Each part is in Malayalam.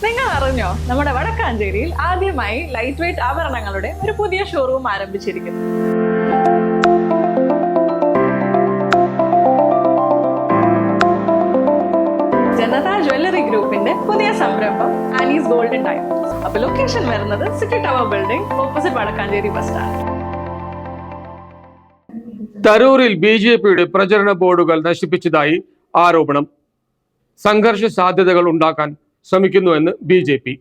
നിങ്ങൾ അറിഞ്ഞോ, നമ്മുടെ വടക്കാഞ്ചേരിയിൽ ആദ്യമായി ലൈറ്റ് വെയ്റ്റ് ആഭരണങ്ങളുടെ ഒരു പുതിയ ഷോറൂം ആരംഭിച്ചിരിക്കുന്നു. ജനത ജ്വല്ലറി ഗ്രൂപ്പിന്റെ പുതിയ സംരംഭം ആനീസ് ഗോൾഡൻ ഡയമണ്ട്സ്. അപ്പൊ ലൊക്കേഷൻ വരുന്നത് city tower building opposite Vadakkanchery bus stand. തരൂരിൽ ബിജെപിയുടെ പ്രചരണ ബോർഡുകൾ നശിപ്പിച്ചതായി ആരോപണം. സംഘർഷ സാധ്യതകൾ ഉണ്ടാക്കാൻ ശ്രമിക്കുന്നുവെന്ന് ബിജെപി.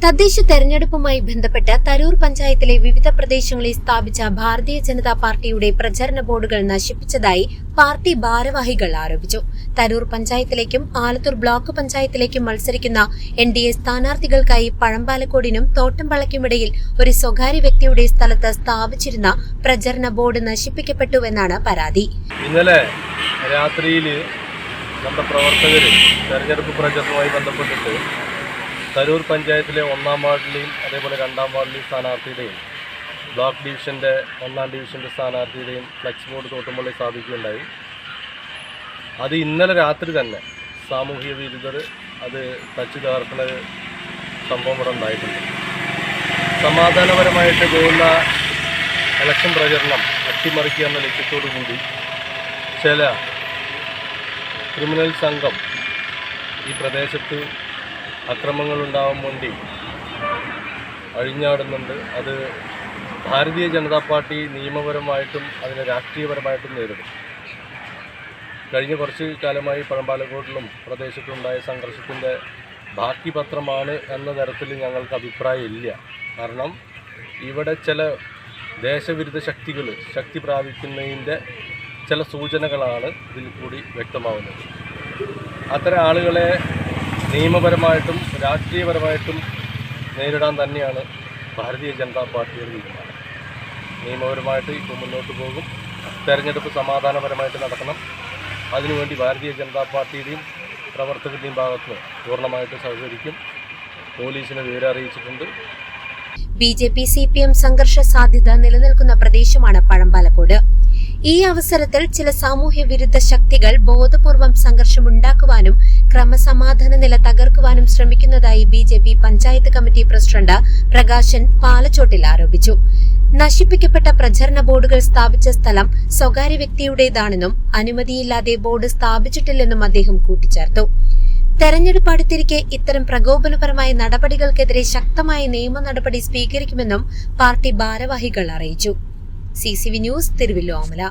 തദ്ദേശ തെരഞ്ഞെടുപ്പുമായി ബന്ധപ്പെട്ട് തരൂർ പഞ്ചായത്തിലെ വിവിധ പ്രദേശങ്ങളിൽ സ്ഥാപിച്ച ഭാരതീയ ജനതാ പാർട്ടിയുടെ പ്രചരണ ബോർഡുകൾ നശിപ്പിച്ചതായി പാർട്ടി ഭാരവാഹികൾ ആരോപിച്ചു. തരൂർ പഞ്ചായത്തിലേക്കും ആലത്തൂർ ബ്ലോക്ക് പഞ്ചായത്തിലേക്കും മത്സരിക്കുന്ന NDA സ്ഥാനാർത്ഥികൾക്കായി പഴമ്പാലക്കോടിനും തോട്ടംപളയ്ക്കുമിടയിൽ ഒരു സ്വകാര്യ വ്യക്തിയുടെ സ്ഥലത്ത് സ്ഥാപിച്ചിരുന്ന പ്രചരണ ബോർഡ് നശിപ്പിക്കപ്പെട്ടുവെന്നാണ് പരാതി. ഇന്നലെ രാത്രിയിൽ നമ്മുടെ പ്രവർത്തകർ തെരഞ്ഞെടുപ്പ് പ്രചരണവുമായി ബന്ധപ്പെട്ടിട്ട് തരൂർ പഞ്ചായത്തിലെ 1-ാം വാർഡിലെയും അതേപോലെ 2-ാം വാർഡിലെയും സ്ഥാനാർത്ഥിയുടെയും ബ്ലോക്ക് ഡിവിഷൻ്റെ 1-ാം ഡിവിഷൻ്റെ സ്ഥാനാർത്ഥിയുടെയും ഫ്ലെക്സ് ബോർഡ് തോട്ടുമ്പള്ളി സ്ഥാപിക്കുകയുണ്ടായി. അത് ഇന്നലെ രാത്രി തന്നെ സാമൂഹിക വിരുദ്ധർ അത് തച്ചു തകർക്കുന്ന സംഭവം ഇവിടെ ഉണ്ടായിട്ടുണ്ട്. സമാധാനപരമായിട്ട് പോകുന്ന ഇലക്ഷൻ പ്രചരണം അട്ടിമറിക്കുക എന്ന ലക്ഷ്യത്തോടു കൂടി ചില ക്രിമിനൽ സംഘം ഈ പ്രദേശത്ത് അക്രമങ്ങൾ ഉണ്ടാവാൻ വേണ്ടി അഴിഞ്ഞാടുന്നുണ്ട്. അത് ഭാരതീയ ജനതാ പാർട്ടി നിയമപരമായിട്ടും അതിനെ രാഷ്ട്രീയപരമായിട്ടും നേരിടും. കഴിഞ്ഞ കുറച്ച് കാലമായി പഴമ്പാലക്കോട്ടിലും പ്രദേശത്തുണ്ടായ സംഘർഷത്തിൻ്റെ ബാക്കി പത്രമാണ് എന്ന തരത്തിൽ ഞങ്ങൾക്ക് അഭിപ്രായമില്ല. കാരണം ഇവിടെ ചില ദേശവിരുദ്ധ ശക്തികൾ ശക്തി പ്രാപിക്കുന്നതിൻ്റെ ചില സൂചനകളാണ് ഇതിൽ കൂടി വ്യക്തമാവുന്നത്. അത്തരം ആളുകളെ നിയമപരമായിട്ടും രാഷ്ട്രീയപരമായിട്ടും നേരിടാൻ തന്നെയാണ് ഭാരതീയ ജനതാ പാർട്ടിയുടെ തീരുമാനം. നിയമപരമായിട്ട് ഇപ്പോൾ മുന്നോട്ട് പോകും. തെരഞ്ഞെടുപ്പ് സമാധാനപരമായിട്ട് നടക്കണം. അതിനുവേണ്ടി ഭാരതീയ ജനതാ പാർട്ടിയുടെയും പ്രവർത്തകരുടെയും ഭാഗത്ത് പൂർണ്ണമായിട്ട് സഹകരിക്കും. പോലീസിനെ വിവരം അറിയിച്ചിട്ടുണ്ട്. BJP CPM സംഘർഷ സാധ്യത നിലനിൽക്കുന്ന പ്രദേശമാണ് പഴമ്പാലക്കോട്. ഈ അവസരത്തിൽ ചില സാമൂഹ്യ വിരുദ്ധ ശക്തികൾ ബോധപൂർവം സംഘർഷമുണ്ടാക്കുവാനും ക്രമസമാധാന നില തകർക്കുവാനും ശ്രമിക്കുന്നതായി BJP panchayat committee president Prakashan Palachottil ആരോപിച്ചു. നശിപ്പിക്കപ്പെട്ട പ്രചരണ ബോർഡുകൾ സ്ഥാപിച്ച സ്ഥലം സ്വകാര്യ വ്യക്തിയുടേതാണെന്നും അനുമതിയില്ലാതെ ബോർഡ് സ്ഥാപിച്ചിട്ടില്ലെന്നും അദ്ദേഹം കൂട്ടിച്ചേർത്തു. തെരഞ്ഞെടുപ്പ് അടുത്തിരിക്കെ ഇത്തരം പ്രകോപനപരമായ നടപടികൾക്കെതിരെ ശക്തമായ നിയമ നടപടി സ്വീകരിക്കുമെന്നും പാർട്ടി ഭാരവാഹികൾ അറിയിച്ചു. CCV news, Thiruvilwamala.